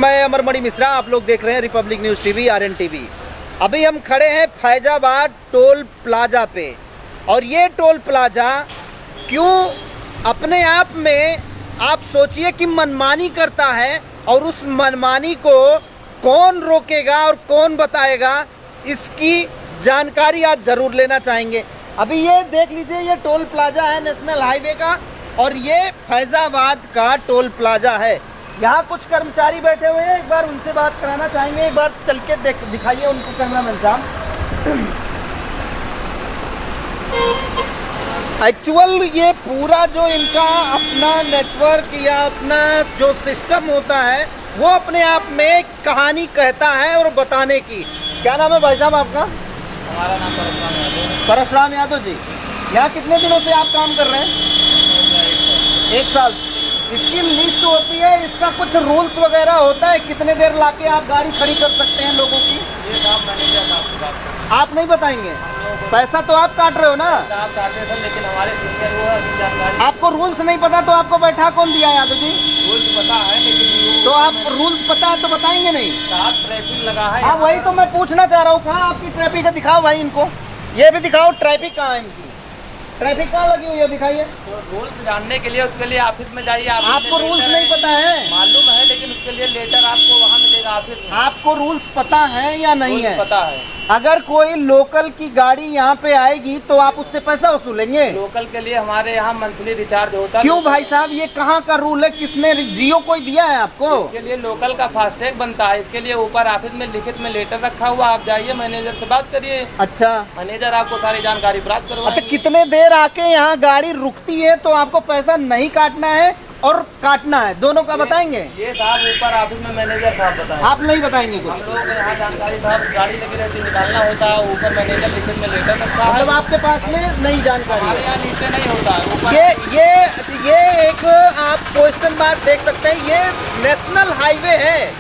मैं अमरमणि मिश्रा, आप लोग देख रहे हैं Republic news TV RN TV. अभी हम खड़े हैं फैजाबाद टोल प्लाजा पे, और ये टोल प्लाजा क्यों अपने आप में आप सोचिए कि मनमानी करता है, और उस मनमानी को कौन रोकेगा और कौन बताएगा, इसकी जानकारी आज ज़रूर लेना चाहेंगे। अभी ये देख लीजिए, ये टोल प्लाजा है नेशनल हाईवे का, और ये फैजाबाद का टोल प्लाजा है। यहाँ कुछ कर्मचारी बैठे हुए हैं, एक बार उनसे बात कराना चाहेंगे। एक बार चल के दिखाइए उनको, कैमरामैन साहब। एक्चुअल ये पूरा जो इनका अपना नेटवर्क या अपना जो सिस्टम होता है, वो अपने आप में कहानी कहता है और बताने की। क्या नाम है भाई साहब आपका? हमारा नाम परशुराम यादव। परशुराम यादव जी, यहाँ कितने दिनों से आप काम कर रहे हैं? 1 साल। इसकी लिस्ट होती है, इसका कुछ रूल्स वगैरह होता है, कितने देर लाके आप गाड़ी खड़ी कर सकते हैं लोगों की? ये काम मैनेजर साहब से बात करें। आप नहीं बताएंगे? पैसा तो आप काट रहे हो ना? आप काटते थे, लेकिन हमारे सीनियर वो जानकारी। आपको रूल्स नहीं पता तो आपको बैठा कौन दिया यादव जी? रूल्स पता है, लेकिन तो आप रूल्स पता है तो बताएंगे नहीं? साथ ट्रैफिक लगा है। हाँ, वही तो मैं पूछना चाह रहा हूँ, कहाँ आपकी ट्रैफिक है? दिखाओ भाई इनको, ये भी दिखाओ ट्रैफिक कहाँ है इनकी, ट्रैफिक कहाँ लगी हुई है, दिखाइए। तो रूल्स जानने के लिए उसके लिए ऑफिस में जाइए। आपको रूल्स नहीं पता है? मालूम है, लेकिन उसके लिए लेटर आपको वहाँ मिलेगा ऑफिस में। आपको रूल्स पता है या नहीं है? पता है। अगर कोई लोकल की गाड़ी यहाँ पे आएगी तो आप उससे पैसा वसूलेंगे? लोकल के लिए हमारे यहाँ मंथली रिचार्ज होता है। क्यों भाई साहब, ये कहाँ का रूल है? किसने, जियो कोई दिया है आपको? इसके लिए लोकल का फास्टैग बनता है, इसके लिए ऊपर ऑफिस में लिखित में लेटर रखा हुआ। आप जाइए, मैनेजर से बात करिए। अच्छा, मैनेजर आपको सारी जानकारी प्राप्त करवाएंगे। अच्छा, कितने देर आके यहाँ गाड़ी रुकती है तो आपको पैसा नहीं काटना है और काटना है, दोनों का बताएंगे? ये साहब ऊपर ऑफिस में मैनेजर साहब बताएंगे। आप नहीं बताएंगे कुछ? हम लोग यहाँ जानकारी साहब, गाड़ी लगी रहती है, निकालना होता है, ऊपर मैनेजर लिखित में लेटर रखता है। मतलब आपके पास में नहीं जानकारी हमारे है? यहाँ नीचे नहीं होता है, ऊपर। ये एक आप क्वेश्चन मार्क देख सकते हैं। ये नेशनल हाईवे है,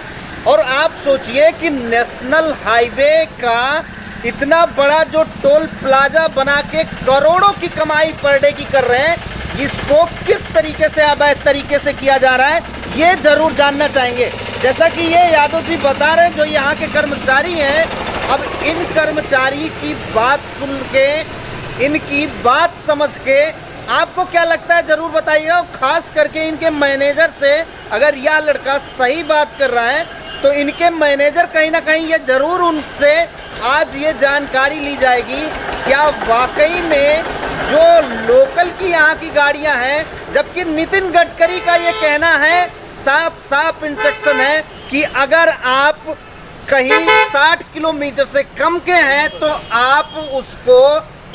और आप सोचिए कि नेशनल हाईवे का इतना बड़ा जो टोल प्लाजा बना के करोड़ों की कमाई पर डे की कर रहे हैं, इसको किस तरीके से अवैध तरीके से किया जा रहा है, ये जरूर जानना चाहेंगे। जैसा कि ये यादव जी बता रहे हैं, जो यहाँ के कर्मचारी हैं, अब इन कर्मचारी की बात सुन के, इनकी बात समझ के आपको क्या लगता है जरूर बताइएगा। खास करके इनके मैनेजर से, अगर यह लड़का सही बात कर रहा है तो इनके मैनेजर कहीं ना कहीं ये जरूर उनसे आज ये जानकारी ली जाएगी, क्या वाकई में जो लोकल की यहाँ की गाड़ियाँ हैं, जबकि नितिन गडकरी का ये कहना है, साफ साफ इंस्ट्रक्शन है कि अगर आप कहीं 60 किलोमीटर से कम के हैं तो आप उसको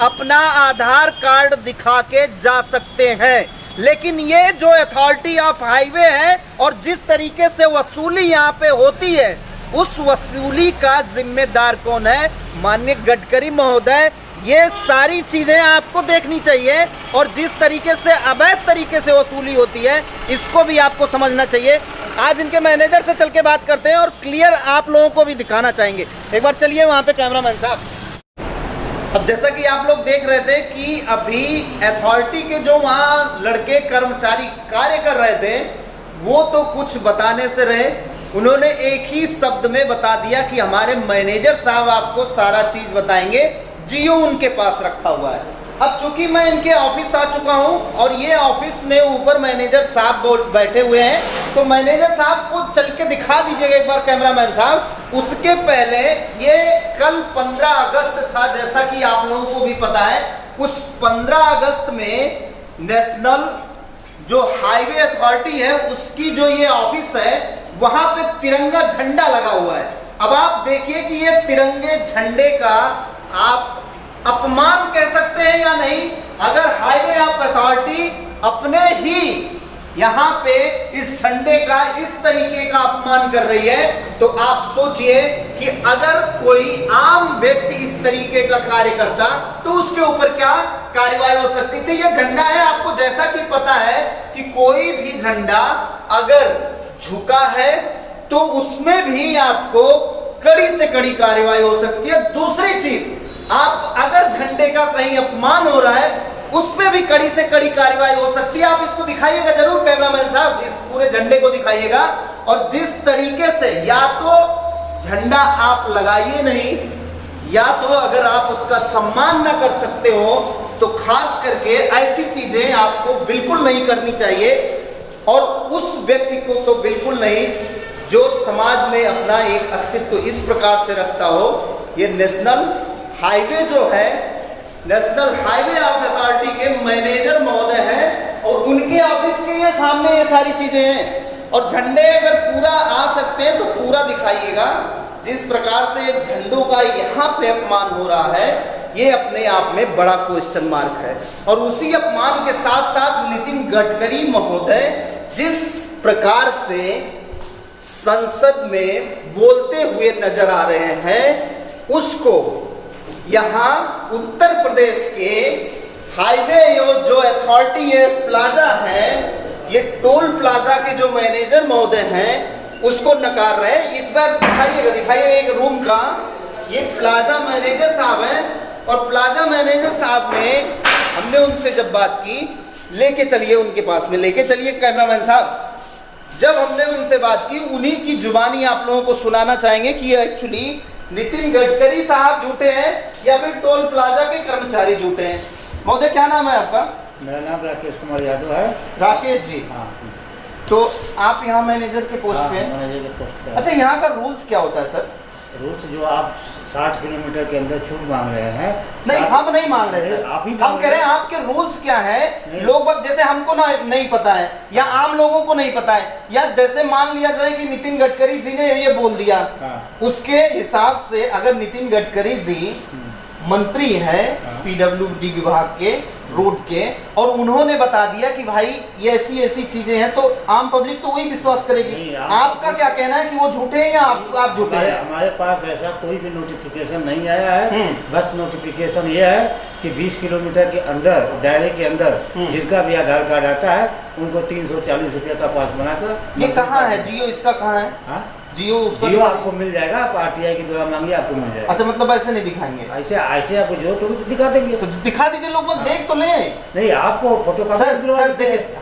अपना आधार कार्ड दिखा के जा सकते हैं। लेकिन ये जो अथॉरिटी ऑफ हाईवे है और जिस तरीके से वसूली यहाँ पे होती है, उस वसूली का जिम्मेदार कौन है? माननीय गडकरी महोदय, ये सारी चीजें आपको देखनी चाहिए, और जिस तरीके से अवैध तरीके से वसूली होती है, इसको भी आपको समझना चाहिए। आज इनके मैनेजर से चल के बात करते हैं और क्लियर आप लोगों को भी दिखाना चाहेंगे। एक बार चलिए वहां पे, कैमरामैन साहब। अब जैसा कि आप लोग देख रहे थे कि अभी अथॉरिटी के जो वहाँ लड़के कर्मचारी कार्य कर रहे थे, वो तो कुछ बताने से रहे, उन्होंने एक ही शब्द में बता दिया कि हमारे मैनेजर साहब आपको सारा चीज बताएंगे, जियो उनके पास रखा हुआ है। अब चूंकि मैं इनके ऑफिस आ चुका हूं और ये ऑफिस में ऊपर मैनेजर साहब बैठे हुए हैं, तो मैनेजर साहब को चल के दिखा दीजिएगा एक बार, कैमरामैन साहब। उसके पहले ये कल 15 अगस्त था, जैसा कि आप लोगों को भी पता है। उस 15 अगस्त में नेशनल जो हाईवे अथॉरिटी है, उसकी जो ये ऑफिस है, वहां पे तिरंगा झंडा लगा हुआ है। अब आप देखिए कि ये तिरंगे झंडे का आप अपमान कह सकते हैं या नहीं। अगर हाईवे ऑफ अथॉरिटी अपने ही यहाँ पे इस झंडे का इस तरीके का अपमान कर रही है, तो आप सोचिए कि अगर कोई आम व्यक्ति इस तरीके का कार्य करता तो उसके ऊपर क्या कार्रवाई हो सकती थी। ये झंडा है, आपको जैसा कि पता है कि कोई भी झंडा अगर झुका है तो उसमें भी आपको कड़ी से कड़ी कार्रवाई हो सकती है। दूसरी चीज, आप अगर झंडे का कहीं अपमान हो रहा है, उसमें भी कड़ी से कड़ी कार्रवाई हो सकती है। आप इसको दिखाइएगा जरूर, कैमरामैन साहब, इस पूरे झंडे को दिखाइएगा और जिस तरीके से या तो झंडा आप लगाइए नहीं, या तो अगर आप उसका सम्मान न कर सकते हो तो खास करके ऐसी चीजें आपको बिल्कुल नहीं करनी चाहिए, और उस व्यक्ति को तो बिल्कुल नहीं जो समाज में अपना एक अस्तित्व इस प्रकार से रखता हो। ये नेशनल हाईवे जो है, नेशनल हाईवे ऑफ अथॉरिटी के मैनेजर महोदय हैं और उनके ऑफिस के ये सामने ये सारी चीजें हैं। और झंडे अगर पूरा आ सकते हैं तो पूरा दिखाइएगा। जिस प्रकार से झंडों का यहाँ पे अपमान हो रहा है, ये अपने आप में बड़ा क्वेश्चन मार्क है। और उसी अपमान के साथ साथ नितिन गडकरी महोदय जिस प्रकार से संसद में बोलते हुए नजर आ रहे हैं, उसको यहाँ उत्तर प्रदेश के हाईवे जो अथॉरिटी है, प्लाजा है, ये टोल प्लाजा के जो मैनेजर महोदय हैं उसको नकार रहे हैं। इस बार दिखाइए एक रूम का, ये प्लाजा मैनेजर साहब हैं, और प्लाजा मैनेजर साहब ने, हमने उनसे जब बात की, लेके चलिए उनके पास में, लेके चलिए कैमरामैन साहब, जब हमने उनसे बात की उन्हीं की जुबानी आप लोगों को सुनाना चाहेंगे कि एक्चुअली नितिन गडकरी साहब झूठे हैं या फिर टोल प्लाजा के कर्मचारी झूठे हैं। महोदय क्या नाम है आपका? मेरा नाम राकेश कुमार यादव है। राकेश जी, हाँ, तो आप यहाँ मैनेजर के पोस्ट पे हैं? मैनेजर के पोस्ट पे। अच्छा, यहाँ का रूल्स क्या होता है सर? रूल्स जो आप 60 किलोमीटर के अंदर छूट मांग रहे हैं। नहीं, हम नहीं मांग रहे सर, आप ही हम कह रहे हैं आपके रूल्स क्या है। लोग जैसे हमको ना नहीं पता है, या आम लोगों को नहीं पता है, या जैसे मान लिया जाए कि नितिन गडकरी जी ने ये बोल दिया, उसके हिसाब से अगर नितिन गडकरी जी मंत्री है पीडब्ल्यूडी विभाग के, रोड के, और उन्होंने बता दिया कि भाई ये ऐसी चीजें हैं, तो आम पब्लिक तो वही विश्वास करेगी। आपका क्या कहना है कि वो झूठे हैं या आप झूठे हैं? हमारे पास ऐसा कोई भी नोटिफिकेशन नहीं आया है। बस नोटिफिकेशन ये है कि 20 किलोमीटर के अंदर, दायरे के अंदर जिनका भी आधार कार्ड आता है उनको 340 रुपये का पास बनाकर। ये कहाँ है जियो? इसका कहाँ है? हाँ? जियो आपको मिल जाएगा, आप RTI के द्वारा मांगिए आपको मिल जाएगा। अच्छा, मतलब ऐसे नहीं दिखाएंगे? ऐसे आपको जो तो दिखा देंगे। तो दिखा दीजिए, लोग देख तो ले। नहीं, आपको फोटोकॉपी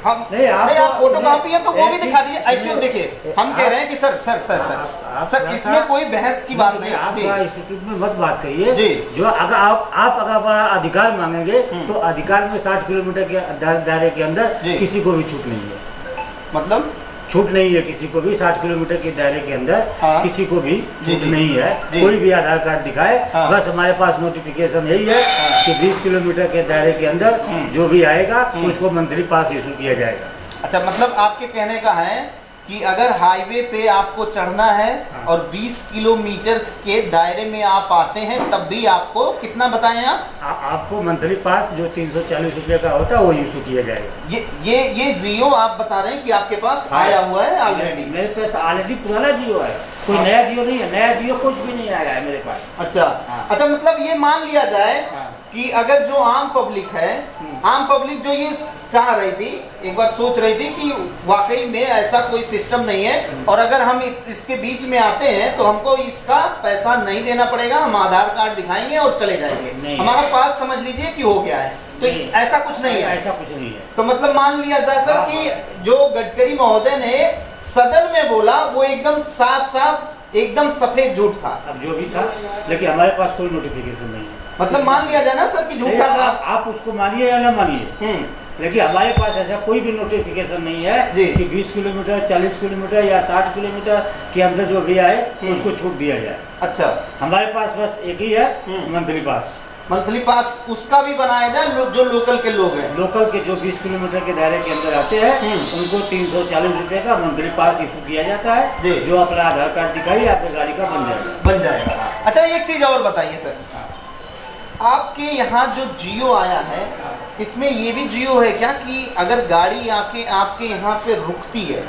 हम नहीं, आप फोटोकॉपी है तो वो भी दिखा दीजिए। एक्चुअल देखिए, हम कह रहे हैं कि सर इसमें कोई बहस की बात नहीं। आप इंस्टीट्यूट में मत बात करिए। जो अगर आप अगर अधिकार मांगेंगे तो अधिकार में 60 किलोमीटर के दायरे के अंदर किसी को भी छूट नहीं है। मतलब छूट नहीं है किसी को भी 60 किलोमीटर के दायरे के अंदर। किसी को भी छूट नहीं है। कोई भी आधार कार्ड दिखाए। बस हमारे पास नोटिफिकेशन यही है कि 20 किलोमीटर के दायरे के अंदर जो भी आएगा उसको मंथली पास इशू किया जाएगा। अच्छा, मतलब आपके कहने का है कि अगर हाईवे पे आपको चढ़ना है और 20 किलोमीटर के दायरे में आप आते हैं, तब भी आपको कितना बताएं आपको मंथली पास जो 340 रुपये का होता है वो इशू किया जाएगा। ये जियो आप बता रहे हैं कि आपके पास आया हुआ है ऑलरेडी? मेरे पास ऑलरेडी पुराना जियो है, कोई नया जियो नहीं है। नया जियो कुछ भी नहीं आया है मेरे पास। अच्छा, मतलब ये मान लिया जाए कि अगर जो आम पब्लिक है, आम पब्लिक जो ये चाह रही थी, एक बार सोच रही थी कि वाकई में ऐसा कोई सिस्टम नहीं है, और अगर हम इसके बीच में आते हैं तो हमको इसका पैसा नहीं देना पड़ेगा, हम आधार कार्ड दिखाएंगे और चले जाएंगे, हमारा पास समझ लीजिए कि हो गया है। तो ऐसा कुछ नहीं है? ऐसा कुछ नहीं है। तो मतलब मान लिया जाए सर कि जो गडकरी महोदय ने सदन में बोला वो एकदम साफ एकदम सफेद झूठ था। अब जो भी था, लेकिन हमारे पास कोई नोटिफिकेशन नहीं है। मतलब मान लिया जाए ना सर कि झूठा था। आप उसको मानिए या ना मानिए, लेकिन हमारे पास ऐसा कोई भी नोटिफिकेशन नहीं है कि 20 किलोमीटर, 40 किलोमीटर या 60 किलोमीटर के अंदर जो भी आए उसको छूट दिया जाए। अच्छा, हमारे पास बस एक ही है, मंथली पास। मंथली पास उसका भी बनाया जाए, जो लोकल के लोग हैं, लोकल के जो 20 किलोमीटर के दायरे के अंदर आते हैं उनको 340 रुपये का मंथली पास इशू किया जाता है। जो अपना आधार कार्ड दिखाइए आपकी गाड़ी का बन जाएगा। अच्छा, एक चीज और बताइए सर, आपके यहाँ जो जियो आया है इसमें ये भी जियो है क्या कि अगर गाड़ी आके आपके यहाँ पे रुकती है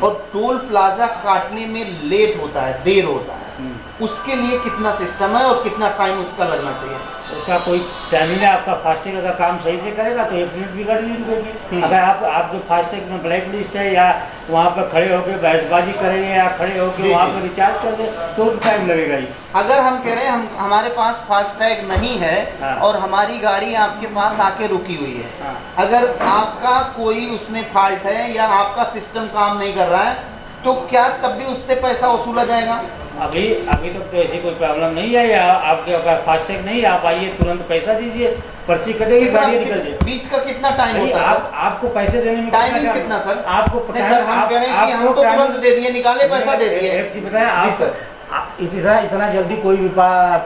और टोल प्लाजा काटने में लेट होता है, देर होता है, उसके लिए कितना सिस्टम है और कितना टाइम उसका लगना चाहिए? उसका कोई टाइमिंग है। आपका फास्टैग अगर काम सही से करेगा तो 1 मिनट भी गाड़ी नहीं रुकेगी। अगर आप जो फास्टैग में ब्लैक लिस्ट है या वहाँ पर खड़े होकर बहसबाजी करेंगे या खड़े होकर वहाँ पर रिचार्ज कर दे तो टाइम लगेगा ही। अगर हम कह रहे हैं हमारे पास फास्टैग नहीं है और हमारी गाड़ी आपके पास आके रुकी हुई है, अगर आपका कोई उसमें फॉल्ट है या आपका सिस्टम काम नहीं कर रहा है तो क्या तब भी उससे पैसा वसूला जाएगा? अभी अभी तो ऐसी कोई प्रॉब्लम नहीं है, या आपके पास फास्टैग नहीं, आप आइए तुरंत पैसा दीजिए, पर्ची कटेगी, गाड़ी निकल जाएगी। बीच का कितना टाइम होता है? आपको पैसे देने में टाइमिंग कितना सर? आपको नहीं सर, हम कह रहे हैं कि हम तो तुरंत दे दिए, निकाले पैसा दे दिए। एक चीज बताएं आप, इतना जल्दी कोई भी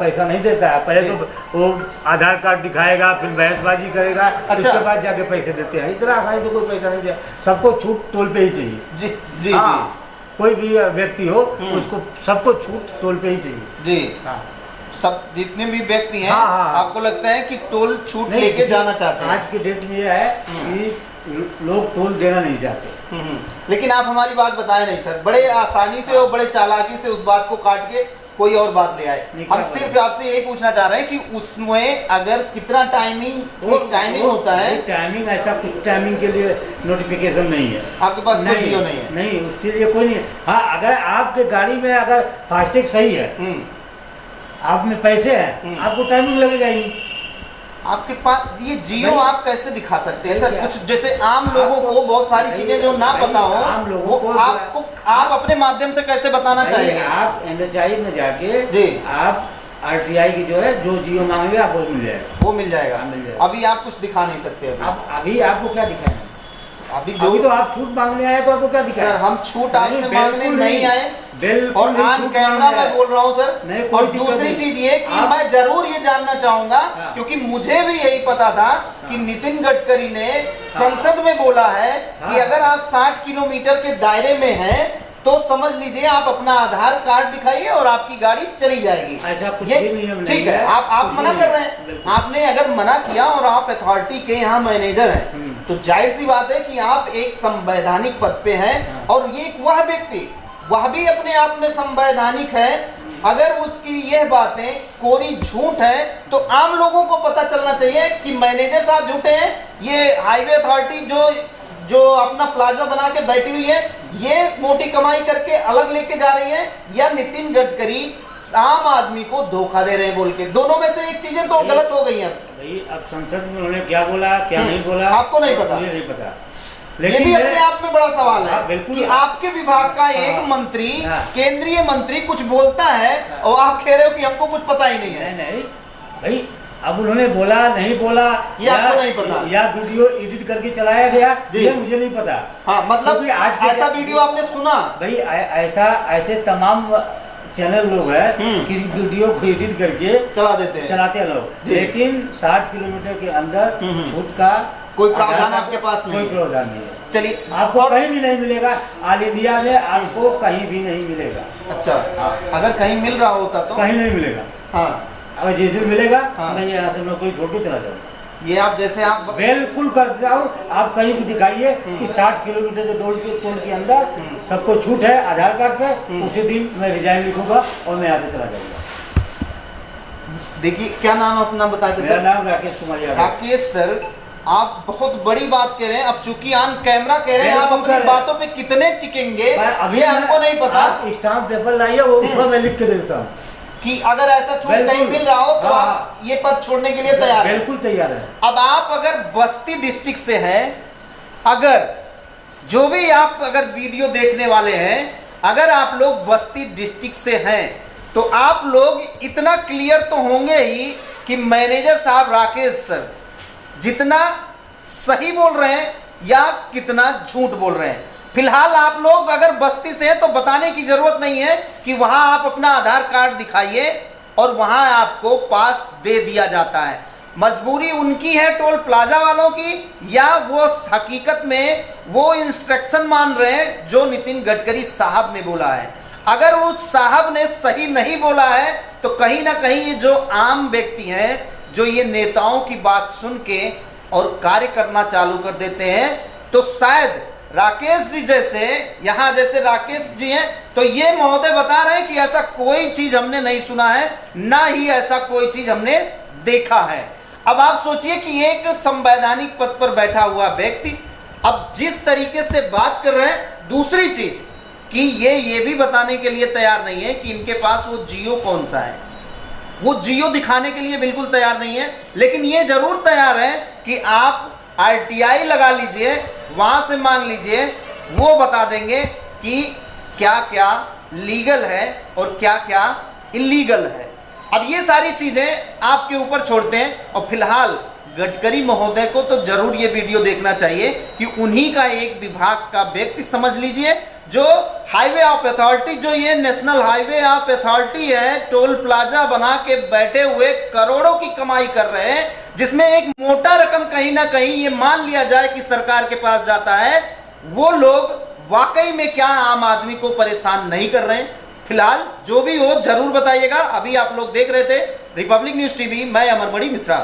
पैसा नहीं देता है। पहले तो वो आधार कार्ड दिखाएगा, फिर बहसबाजी करेगा, उसके बाद जाके पैसे देते हैं। इतना आसानी से कोई पैसा नहीं दिया, सबको छूट टोल पे ही चाहिए। जी जी हाँ, कोई भी व्यक्ति हो उसको सबको छूट टोल पे ही चाहिए जी। हाँ। सब जितने भी व्यक्ति हैं, हाँ। आपको लगता है कि टोल छूट लेके जाना चाहते हैं? आज की डेट में ये है कि लोग टोल देना नहीं चाहते। लेकिन आप हमारी बात बताए नहीं सर, बड़े आसानी से और बड़े चालाकी से उस बात को काट के कोई और बात ले आए। हम सिर्फ आपसे यही पूछना चाह रहे हैं कि उसमें अगर कितना टाइमिंग होता है? टाइमिंग ऐसा कुछ टाइमिंग के लिए नोटिफिकेशन नहीं है आपके पास? कोई जियो नहीं है? नहीं, उसके लिए कोई नहीं। हाँ, अगर आपके गाड़ी में अगर फास्टैग सही है, आप में पैसे हैं, आपको टाइमिंग लगेगा ही नहीं। आपके पास ये जियो आप कैसे दिखा सकते हैं सर? कुछ जैसे आम लोगों को बहुत सारी चीजें जो ना पता हो, आम लोगों को आपको आप अपने माध्यम से कैसे बताना चाहिए? आप NHI में जाके जी, आप RTI की जो है, जो जियो मांगे आपको मिल जाएगा। वो मिल जाएगा? मिल जाएगा। अभी आप कुछ दिखा नहीं सकते? अभी आपको क्या दिखाएं? अभी तो आप छूट मांगने आए तो आपको क्या दिखाएं? सर, हम छूट आपसे मांगने नहीं आए, बिल्कुल। और ऑन कैमरा मैं बोल रहा हूँ सर। और दूसरी चीज ये कि मैं जरूर ये जानना चाहूंगा, क्योंकि मुझे भी यही पता था कि नितिन गडकरी ने संसद में बोला है कि अगर आप 60 किलोमीटर के दायरे में हैं तो समझ लीजिए आप अपना आधार कार्ड दिखाइए और आपकी गाड़ी चली जाएगी। ऐसा कुछ ये भी नियम नहीं ठीक है, आप मना कर रहे हैं। आपने अगर मना किया और आप अथॉरिटी के यहाँ मैनेजर हैं, तो जाहिर सी बात है कि आप एक संवैधानिक पद पे हैं, और ये वह व्यक्ति वह भी अपने आप में संवैधानिक है। अगर उसकी यह बातें कोरी झूठ है तो आम लोगों को पता चलना चाहिए कि मैनेजर साहब झूठे हैं, ये हाईवे अथॉरिटी जो अपना प्लाजा बना के बैठी हुई है, ये मोटी कमाई करके अलग लेके जा रही है, या नितिन गडकरी आम आदमी को धोखा दे रहे हैं बोल के। दोनों में से एक चीजें तो गलत हो गई हैं। भाई, अब संसद में उन्होंने क्या बोला, क्या नहीं बोला, आपको नहीं पता? मुझे नहीं पता। ये भी अपने आप में बड़ा सवाल है कि आपके विभाग का एक मंत्री, केंद्रीय मंत्री कुछ बोलता है और आप कह रहे हो कि हमको कुछ पता ही नहीं है। नहीं भाई, अब उन्होंने बोला नहीं बोला, ये आपको नहीं पता, या वीडियो एडिट करके चलाया गया, ये मुझे नहीं पता। हाँ, मतलब आज ऐसा वीडियो आपने सुना? भाई, ऐसे तमाम चैनल लोग हैं कि वीडियो को एडिट करके चलाते हैं लोग, लेकिन 60 किलोमीटर के अंदर छूट का कोई प्रावधान आपके पास नहीं? कोई प्रावधान नहीं है। चलिए, आपको कहीं भी नहीं मिलेगा, ऑल इंडिया में आपको कहीं भी नहीं मिलेगा। अच्छा, अगर कहीं मिल रहा होता तो? कहीं नहीं मिलेगा। हाँ, अगर जिस दिन मिलेगा मैं यहाँ से नौकरी छोड़ के चला जाऊँगा। ये आप जैसे आप बिल्कुल कर जाओ, आप कहीं भी दिखाइए कि 60 किलोमीटर के टोल के अंदर सबको छूट है आधार कार्ड पे, उसी दिन मैं रिजाइन लिखूंगा और मैं यहाँ से चला जाऊंगा। देखिए, क्या नाम अपना बताते सर? मेरा नाम राकेश कुमार यादव। राकेश सर, आप बहुत बड़ी बात कह रहे हैं। अब चूंकि ऑन कैमरा कह रहे हैं, आप अपनी बातों पे कितने टिकेंगे ये हमको नहीं पता। स्टाम्प पेपर लाइए, वो मैं लिख के देता हूँ कि अगर ऐसा छूट नहीं मिल रहा हो तो आप ये पद छोड़ने के लिए तैयार हैं? बिल्कुल तैयार है। अब आप अगर बस्ती डिस्ट्रिक्ट से हैं, अगर जो भी आप अगर वीडियो देखने वाले हैं, अगर आप लोग बस्ती डिस्ट्रिक्ट से हैं तो आप लोग इतना क्लियर तो होंगे ही कि मैनेजर साहब राकेश सर जितना सही बोल रहे हैं या कितना झूठ बोल रहे हैं। फिलहाल आप लोग अगर बस्ती से हैं तो बताने की जरूरत नहीं है कि वहां आप अपना आधार कार्ड दिखाइए और वहां आपको पास दे दिया जाता है। मजबूरी उनकी है टोल प्लाजा वालों की, या वो हकीकत में वो इंस्ट्रक्शन मान रहे हैं जो नितिन गडकरी साहब ने बोला है। अगर उस साहब ने सही नहीं बोला है तो कहीं ना कहीं ये जो आम व्यक्ति हैं, जो ये नेताओं की बात सुन के और कार्य करना चालू कर देते हैं, तो शायद राकेश जी जैसे, यहाँ जैसे राकेश जी हैं, तो ये महोदय बता रहे हैं कि ऐसा कोई चीज हमने नहीं सुना है, ना ही ऐसा कोई चीज हमने देखा है। अब आप सोचिए कि एक संवैधानिक पद पर बैठा हुआ व्यक्ति अब जिस तरीके से बात कर रहे हैं, दूसरी चीज कि ये भी बताने के लिए तैयार नहीं है कि इनके पास वो जियो कौन सा है, वो जियो दिखाने के लिए बिल्कुल तैयार नहीं है। लेकिन ये जरूर तैयार है कि आप RTI लगा लीजिए, वहां से मांग लीजिए, वो बता देंगे कि क्या क्या लीगल है और क्या क्या इलीगल है। अब ये सारी चीजें आपके ऊपर छोड़ते हैं और फिलहाल गडकरी महोदय को तो जरूर ये वीडियो देखना चाहिए कि उन्हीं का एक विभाग का व्यक्ति, समझ लीजिए, जो हाईवे ऑफ अथॉरिटी, जो ये नेशनल हाईवे ऑफ अथॉरिटी है, टोल प्लाजा बना के बैठे हुए करोड़ों की कमाई कर रहे हैं, जिसमें एक मोटा रकम कहीं ना कहीं ये मान लिया जाए कि सरकार के पास जाता है, वो लोग वाकई में क्या आम आदमी को परेशान नहीं कर रहे हैं। फिलहाल जो भी हो जरूर बताइएगा। अभी आप लोग देख रहे थे रिपब्लिक न्यूज टीवी, मैं अमरमणि मिश्रा।